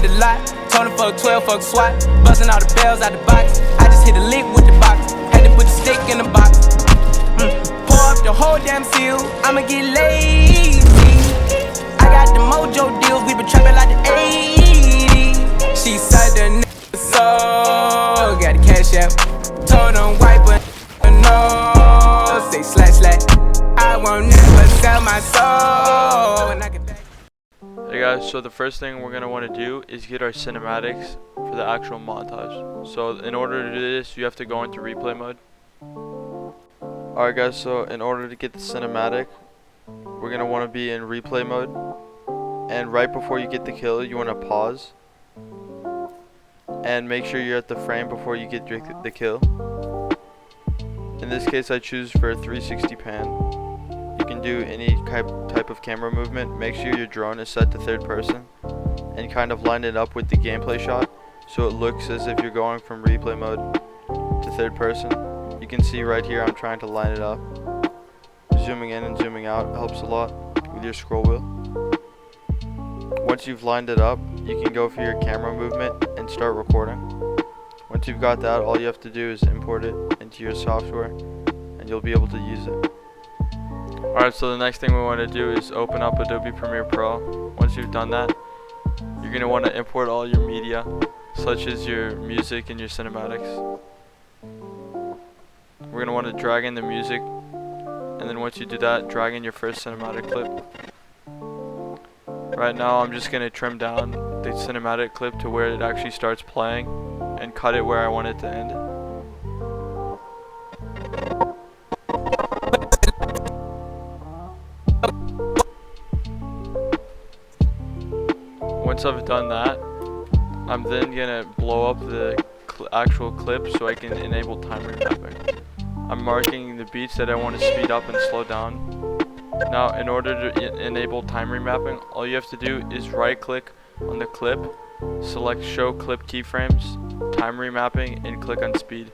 the lot. Told him fuck 12, fuck SWAT. Buzzing all the bells out the box. I just hit a lick with the box. Had to put the stick in the box. Pour up the whole damn seal. I'ma get lazy. I got the mojo deals. We been trapping like the 80s. She said the nigga so got the cash out. Told him wipe a no. Say slash slash. I won't never sell my soul. And I can Hey guys, so the first thing we're going to want to do is get our cinematics for the actual montage. So in order to do this, you have to go into replay mode. Alright guys, so in order to get the cinematic, we're going to want to be in replay mode. And right before you get the kill, you want to pause. And make sure you're at the frame before you get the kill. In this case, I choose for a 360 pan. You can do any type of camera movement. Make sure your drone is set to third person and kind of line it up with the gameplay shot so it looks as if you're going from replay mode to third person. You can see right here I'm trying to line it up. Zooming in and zooming out helps a lot with your scroll wheel. Once you've lined it up, you can go for your camera movement and start recording. Once you've got that, all you have to do is import it into your software and you'll be able to use it. Alright, so the next thing we want to do is open up Adobe Premiere Pro. Once you've done that, you're going to want to import all your media, such as your music and your cinematics. We're going to want to drag in the music, and then once you do that, drag in your first cinematic clip. Right now, I'm just going to trim down the cinematic clip to where it actually starts playing, and cut it where I want it to end. Once I've done that, I'm then gonna blow up the actual clip so I can enable time remapping. I'm marking the beats that I want to speed up and slow down. Now, in order to enable time remapping, all you have to do is right click on the clip, select show clip keyframes, time remapping, and click on speed.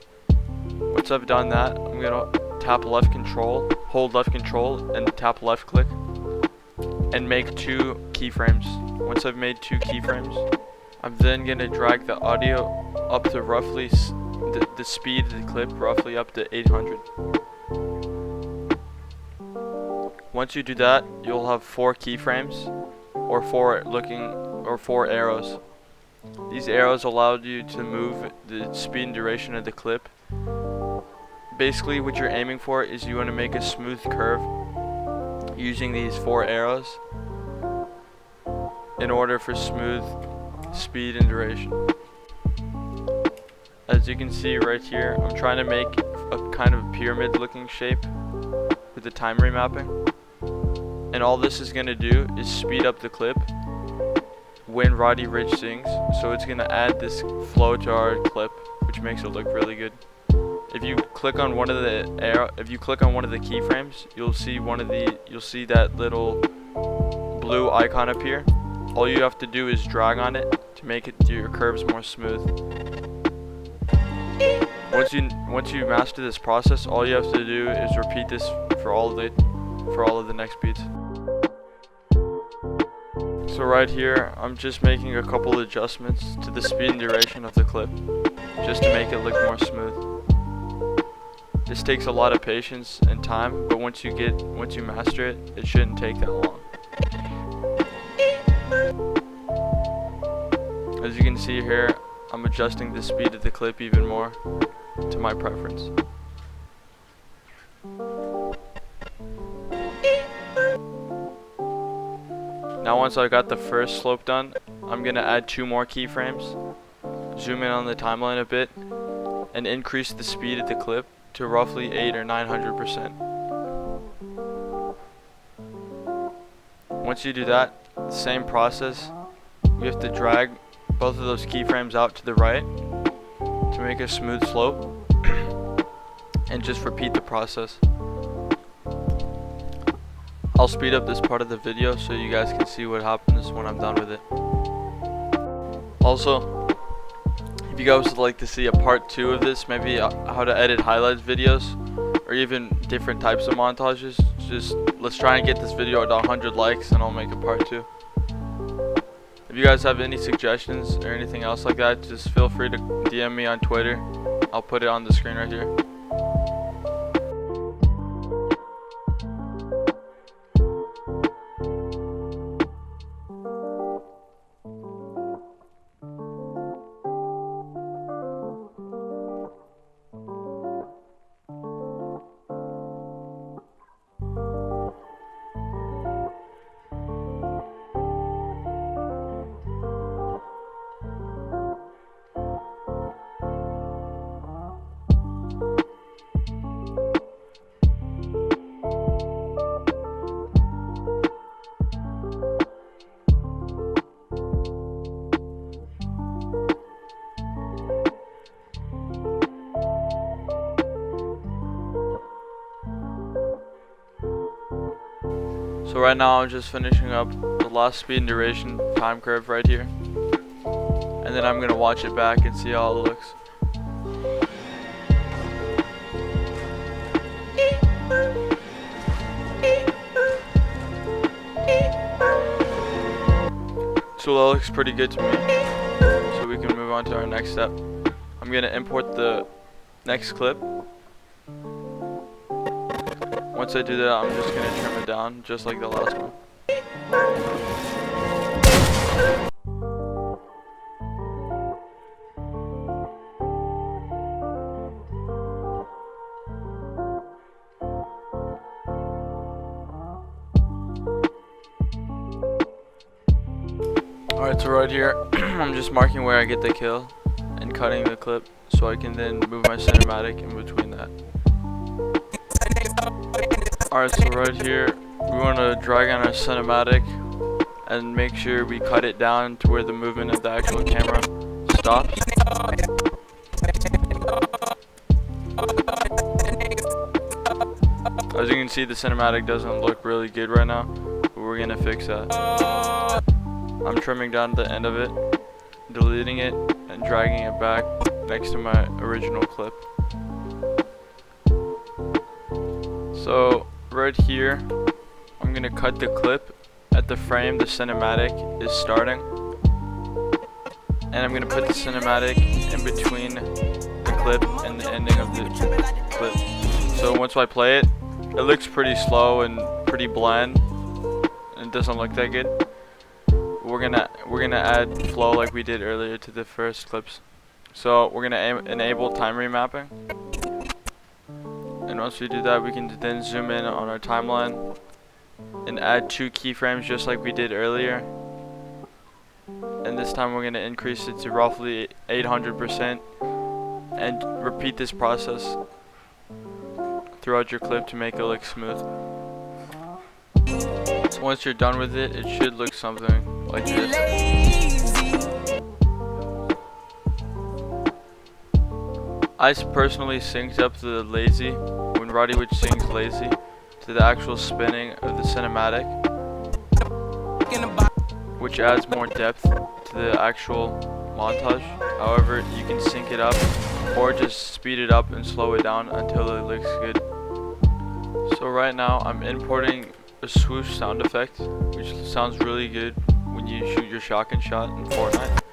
Once I've done that, I'm gonna tap left control, hold left control, and tap left click, and make 2 keyframes. Once I've made 2 keyframes, I'm then going to drag the audio up to roughly the speed of the clip roughly up to 800. Once you do that, you'll have 4 keyframes or 4 arrows. These arrows allow you to move the speed and duration of the clip. Basically what you're aiming for is you want to make a smooth curve using these 4 arrows in order for smooth speed and duration. As you can see right here, I'm trying to make a kind of pyramid looking shape with the time remapping, and all this is going to do is speed up the clip when Roddy Ricch sings, so it's going to add this flow to our clip, which makes it look really good. If you click on one of the keyframes, you'll see that little blue icon appear. All you have to do is drag on it to make your curves more smooth. Once you master this process, all you have to do is repeat this for all of the next beats. So right here, I'm just making a couple adjustments to the speed and duration of the clip, just to make it look more smooth. This takes a lot of patience and time, but once you master it, it shouldn't take that long. As you can see here, I'm adjusting the speed of the clip even more to my preference. Now once I got the first slope done, I'm going to add 2 more keyframes, zoom in on the timeline a bit, and increase the speed of the clip to roughly 800 or 900%. Once you do that, same process, you have to drag both of those keyframes out to the right to make a smooth slope, and just repeat the process. I'll speed up this part of the video so you guys can see what happens when I'm done with it. Also, if you guys would like to see a part 2 of this, maybe how to edit highlights videos or even different types of montages, just let's try and get this video at 100 likes and I'll make a part 2. If you guys have any suggestions or anything else like that, just feel free to DM me on Twitter. I'll put it on the screen right here. So right now I'm just finishing up the last speed and duration time curve right here, and then I'm gonna watch it back and see how it looks. So that looks pretty good to me, so we can move on to our next step. I'm gonna import the next clip. Once I do that, I'm just going to trim it down, just like the last one. Alright, so right here, I'm just marking where I get the kill and cutting the clip so I can then move my cinematic in between that. Alright, so right here, we want to drag on our cinematic and make sure we cut it down to where the movement of the actual camera stops. As you can see, the cinematic doesn't look really good right now, but we're going to fix that. I'm trimming down the end of it, deleting it, and dragging it back next to my original clip. So right here, I'm gonna cut the clip at the frame the cinematic is starting, and I'm gonna put the cinematic in between the clip and the ending of the clip. So once I play it, it looks pretty slow and pretty bland, and it doesn't look that good. We're gonna add flow like we did earlier to the first clips. So we're gonna enable time remapping. And once we do that, we can then zoom in on our timeline and add 2 keyframes just like we did earlier. And this time we're going to increase it to roughly 800% and repeat this process throughout your clip to make it look smooth. So once you're done with it, it should look something like this. I personally synced up the lazy when Roddy Witch sings lazy to the actual spinning of the cinematic, which adds more depth to the actual montage. However, you can sync it up or just speed it up and slow it down until it looks good. So right now I'm importing a swoosh sound effect, which sounds really good when you shoot your shotgun shot in Fortnite.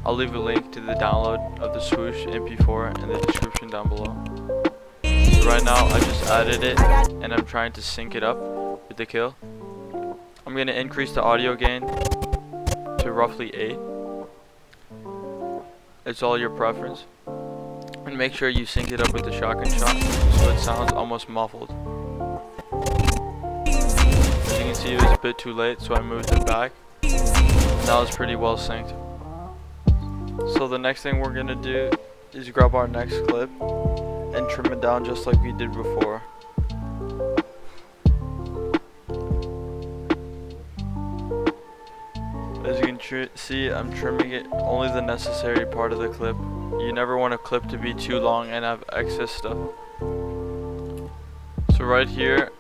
I'll leave a link to the download of the swoosh MP4 in the description down below. So right now I just added it and I'm trying to sync it up with the kill. I'm going to increase the audio gain to roughly 8. It's all your preference. And make sure you sync it up with the shotgun shot so it sounds almost muffled. As you can see, it was a bit too late, so I moved it back. Now it's pretty well synced. So the next thing we're going to do is grab our next clip and trim it down just like we did before. As you can see, I'm trimming it only the necessary part of the clip. You never want a clip to be too long and have excess stuff. So right here,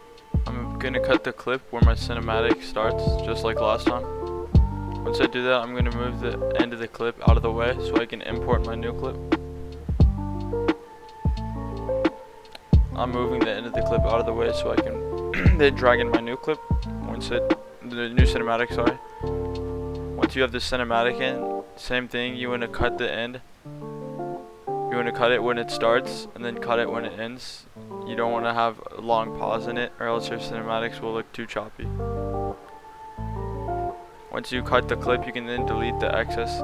I'm going to cut the clip where my cinematic starts, just like last time. Once I do that, I'm going to move the end of the clip out of the way so I can import my new clip. I'm moving the end of the clip out of the way so I can then drag in my new clip. The new cinematic, sorry. Once you have the cinematic in, same thing, you want to cut the end. You want to cut it when it starts and then cut it when it ends. You don't want to have a long pause in it, or else your cinematics will look too choppy. Once you cut the clip, you can then delete the excess.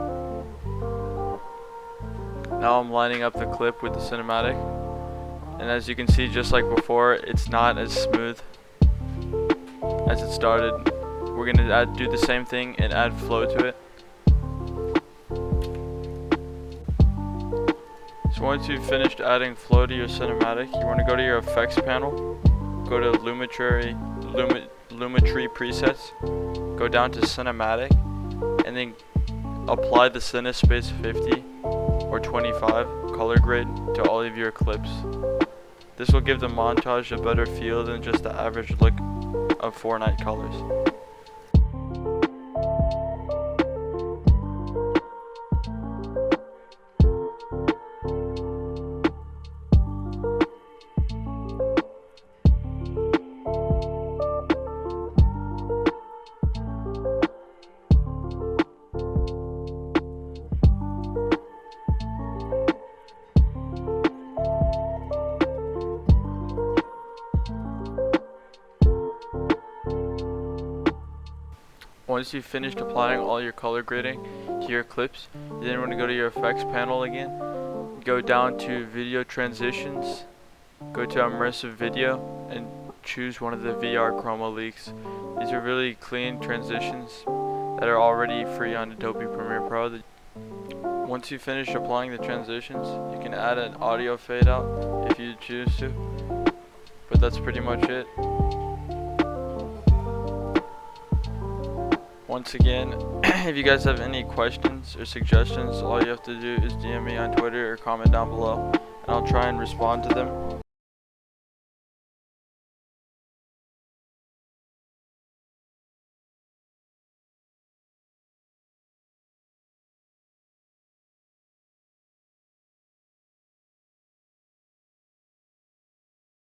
Now I'm lining up the clip with the cinematic, and as you can see, just like before, it's not as smooth as it started. We're gonna do the same thing and add flow to it. So once you've finished adding flow to your cinematic, you want to go to your effects panel, go to Lumetri presets, go down to cinematic, and then apply the Cinespace 50 or 25 color grade to all of your clips. This will give the montage a better feel than just the average look of Fortnite colors. Once you've finished applying all your color grading to your clips, you then want to go to your effects panel again, go down to video transitions, go to immersive video, and choose one of the VR chroma leaks. These are really clean transitions that are already free on Adobe Premiere Pro. Once you finish applying the transitions, you can add an audio fade out if you choose to, but that's pretty much it. Once again, if you guys have any questions or suggestions, all you have to do is DM me on Twitter or comment down below, and I'll try and respond to them.